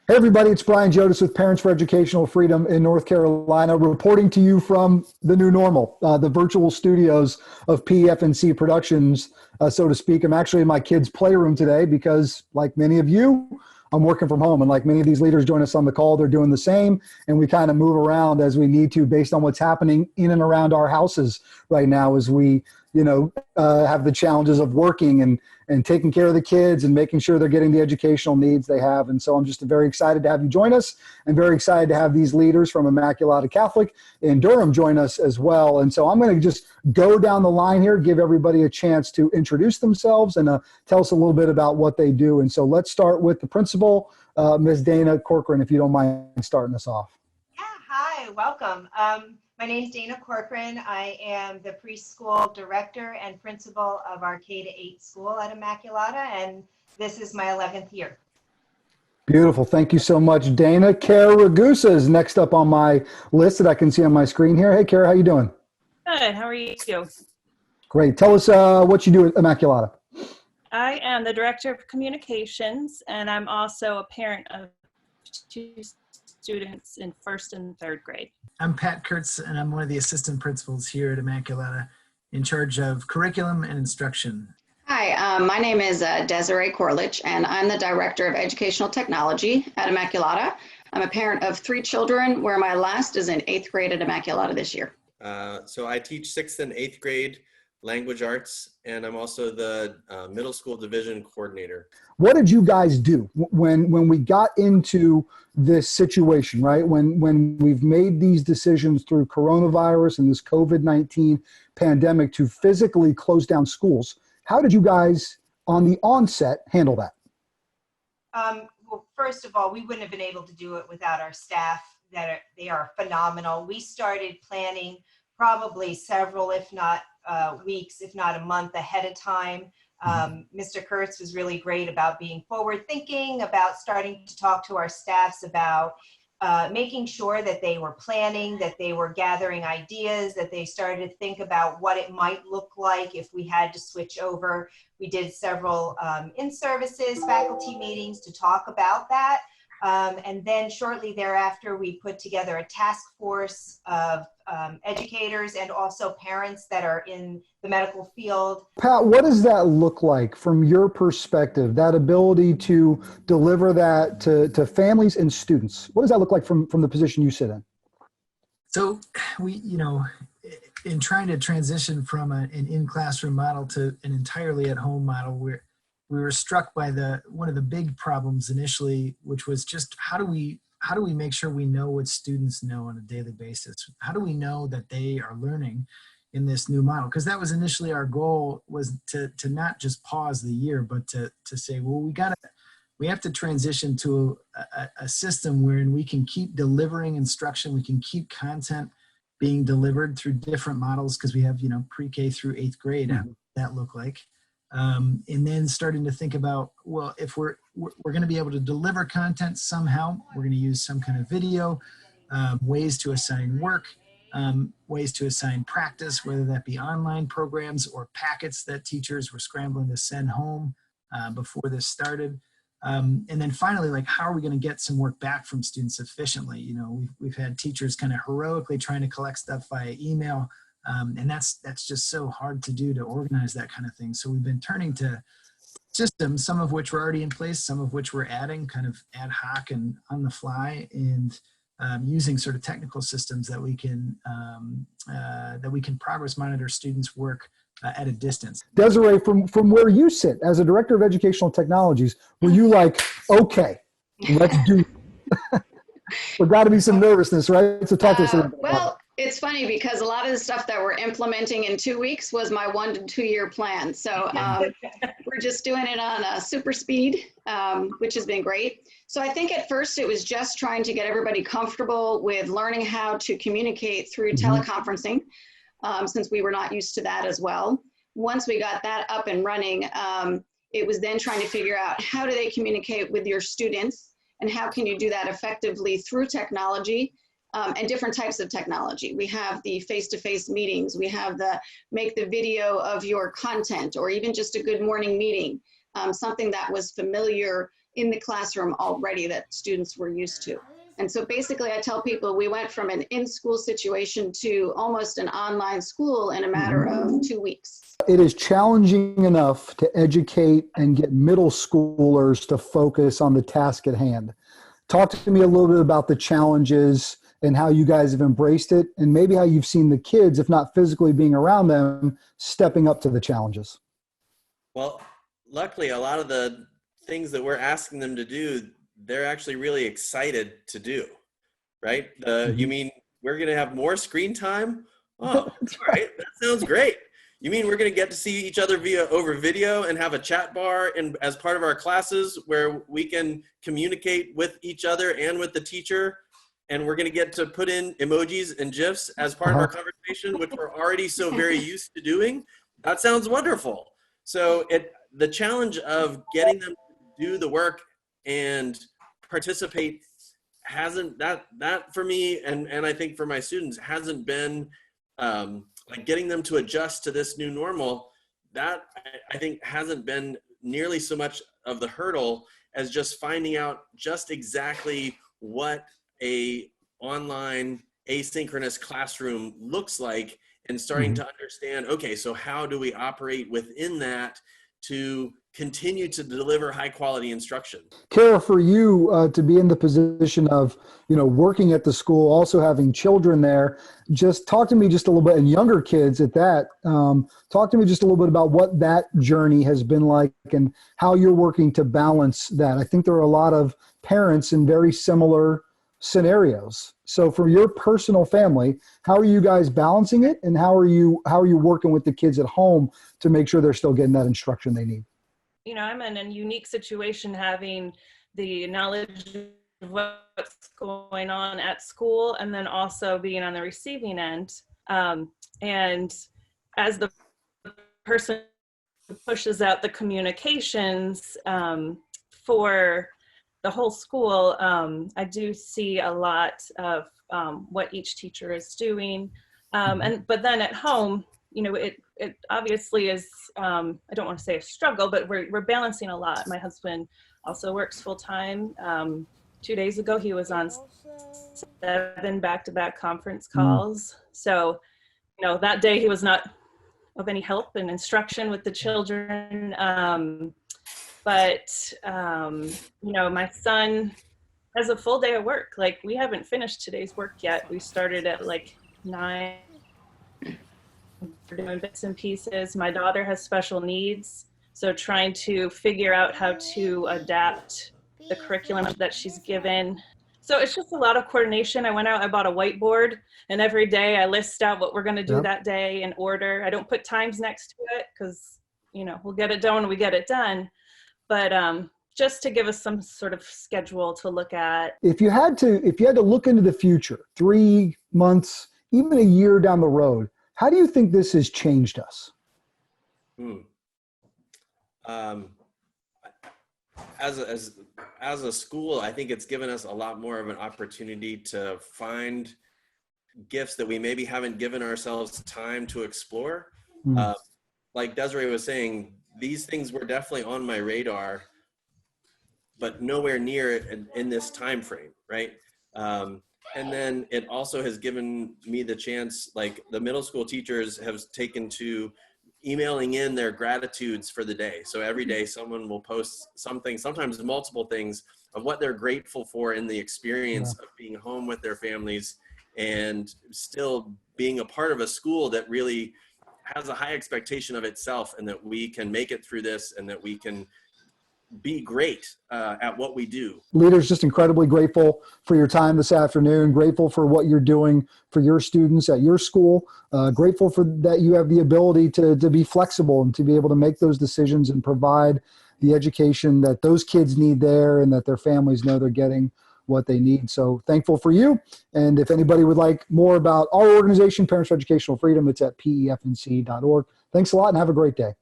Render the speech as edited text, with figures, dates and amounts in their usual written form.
Hey everybody, it's Brian Jodis with Parents for Educational Freedom in North Carolina, reporting to you from the new normal, the virtual studios of PF&C Productions, so to speak. I'm actually in my kids' playroom today because, like many of you, I'm working from home. And like many of these leaders join us on the call, they're doing the same. And we kind of move around as we need to based on what's happening in and around our houses right now as we, have the challenges of working and taking care of the kids and making sure they're getting the educational needs they have. And so I'm just very excited to have you join us and very excited to have these leaders from Immaculata Catholic in Durham join us as well. And so I'm going to just go down the line here, give everybody a chance to introduce themselves and tell us a little bit about what they do. And so let's start with the principal, Ms. Dana Corcoran, if you don't mind starting us off. Yeah, hi, welcome. My name is Dana Corcoran. I am the preschool director and principal of our K-8 school at Immaculata, and this is my 11th year. Beautiful. Thank you so much, Dana. Kara Ragusa is next up on my list that I can see on my screen here. Hey, Kara, how you doing? Good. How are you? Great. Tell us what you do at Immaculata. I am the director of communications, and I'm also a parent of two students in first and third grade. I'm Pat Kurtz, and I'm one of the assistant principals here at Immaculata in charge of curriculum and instruction. Hi, my name is Desiree Corlich, and I'm the Director of Educational Technology at Immaculata. I'm a parent of 3 children, where my last is in 8th grade at Immaculata this year. So I teach 6th and 8th grade language arts, and I'm also the middle school division coordinator. What did you guys do when we got into this situation, right? When we've made these decisions through coronavirus and this COVID-19 pandemic to physically close down schools, how did you guys on the onset handle that? Well, first of all, we wouldn't have been able to do it without our staff. They are phenomenal. We started planning probably several, if not weeks, if not a month ahead of time. Mr. Kurtz was really great about being forward thinking, about starting to talk to our staffs about making sure that they were planning, that they were gathering ideas, that they started to think about what it might look like if we had to switch over. We did several in-services, faculty meetings to talk about that. And then shortly thereafter, we put together a task force of educators and also parents that are in the medical field. Pat, what does that look like from your perspective, that ability to deliver that to families and students? What does that look like from the position you sit in? So we, in trying to transition from an in-classroom model to an entirely at-home model, we were struck by one of the big problems initially, which was just how do we make sure we know what students know on a daily basis? How do we know that they are learning in this new model? Because that was initially our goal, was to not just pause the year, but to say, well, we have to transition to a system wherein we can keep delivering instruction, we can keep content being delivered through different models, because we have pre-K through 8th grade. How does that look like? And then starting to think about, well, if we're going to be able to deliver content somehow, we're going to use some kind of video, ways to assign work, ways to assign practice, whether that be online programs or packets that teachers were scrambling to send home before this started. And then finally, like, how are we going to get some work back from students efficiently? We've had teachers kind of heroically trying to collect stuff via email. And that's just so hard to do, to organize that kind of thing. So we've been turning to systems, some of which were already in place, some of which we're adding kind of ad hoc and on the fly, and using sort of technical systems that we can progress monitor students' work at a distance. Desiree, from where you sit as a director of educational technologies, were you like, okay, let's do it? There's got to be some nervousness, right? So talk to us a little bit about it. It's funny because a lot of the stuff that we're implementing in 2 weeks was my 1 to 2 year plan. So we're just doing it on super speed, which has been great. So I think at first it was just trying to get everybody comfortable with learning how to communicate through teleconferencing, since we were not used to that as well. Once we got that up and running, it was then trying to figure out, how do they communicate with your students, and how can you do that effectively through technology? And different types of technology. We have the face-to-face meetings. We have the make the video of your content, or even just a good morning meeting, something that was familiar in the classroom already that students were used to. And so basically I tell people we went from an in-school situation to almost an online school in a matter of 2 weeks. It is challenging enough to educate and get middle schoolers to focus on the task at hand. Talk to me a little bit about the challenges and how you guys have embraced it, and maybe how you've seen the kids, if not physically being around them, stepping up to the challenges. Well, luckily, a lot of the things that we're asking them to do, they're actually really excited to do, right? You mean we're going to have more screen time? Oh, all right. That sounds great. You mean we're going to get to see each other over video and have a chat bar and as part of our classes where we can communicate with each other and with the teacher, and we're going to get to put in emojis and GIFs as part of our conversation, which we're already so very used to doing? That sounds wonderful. So the challenge of getting them to do the work and participate hasn't, that for me, and I think for my students, hasn't been like getting them to adjust to this new normal. That I think hasn't been nearly so much of the hurdle as just finding out just exactly what a online asynchronous classroom looks like, and starting to understand, okay, so how do we operate within that to continue to deliver high quality instruction? Kara, for you to be in the position of, working at the school, also having children there, just talk to me just a little bit, and younger kids at that, talk to me just a little bit about what that journey has been like and how you're working to balance that. I think there are a lot of parents in very similar scenarios. So for your personal family, how are you guys balancing it, and how are you working with the kids at home to make sure they're still getting that instruction they need? I'm in a unique situation, having the knowledge of what's going on at school and then also being on the receiving end. And as the person who pushes out the communications for the whole school, I do see a lot of what each teacher is doing. But then at home, it obviously is, I don't want to say a struggle, but we're balancing a lot. My husband also works full time. 2 days ago, he was on 7 back-to-back conference calls. So, that day he was not of any help and instruction with the children. But my son has a full day of work. Like, we haven't finished today's work yet. We started at like 9. We're doing bits and pieces. My daughter has special needs, so trying to figure out how to adapt the curriculum that she's given. So it's just a lot of coordination. I went out, I bought a whiteboard, and every day I list out what we're going to do that day in order. I don't put times next to it because, we'll get it done when we get it done. But just to give us some sort of schedule to look at. If you had to look into the future, 3 months, even a year down the road, how do you think this has changed us? As a school, I think it's given us a lot more of an opportunity to find gifts that we maybe haven't given ourselves time to explore. Like Desiree was saying, these things were definitely on my radar, but nowhere near in this time frame, right? And then it also has given me the chance, like the middle school teachers have taken to emailing in their gratitudes for the day. So every day someone will post something, sometimes multiple things, of what they're grateful for in the experience of being home with their families and still being a part of a school that really has a high expectation of itself, and that we can make it through this, and that we can be great at what we do. Leaders, just incredibly grateful for your time this afternoon, grateful for what you're doing for your students at your school, grateful for that you have the ability to be flexible and to be able to make those decisions and provide the education that those kids need there, and that their families know they're getting what they need. So thankful for you. And if anybody would like more about our organization, Parents for Educational Freedom, it's at pefnc.org. Thanks a lot and have a great day.